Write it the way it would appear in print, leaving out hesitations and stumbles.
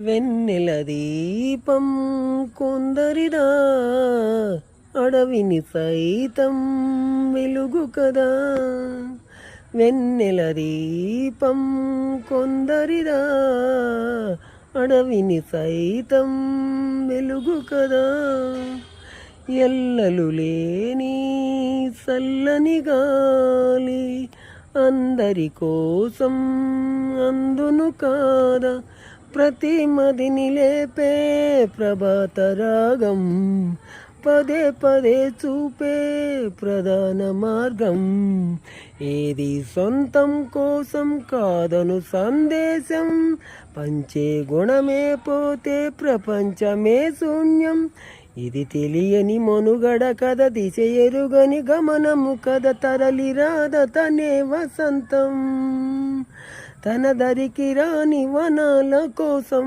వెన్నెల దీపం కొందరిదా, అడవిని సైతం వెలుగు కదా. వెన్నెల దీపం కొందరిదా, అడవిని సైతం వెలుగు కదా. ఎల్లలు లేని చల్లని గాలి అందరి కోసం అందును కాదా. ప్రతి మదిని లేపే ప్రభాత రాగం, పదే పదే చూపే ప్రధాన మార్గం. ఏది సొంతం కోసం కాదను సందేశం, పంచే గుణమే పోతే ప్రపంచమే శూన్యం. ఇది తెలియని మనుగడ కథ, దిశ ఎరుగని గమనము కథ. తరలి రాద తనే వసంతం, తన దరికి రాని వనాల కోసం.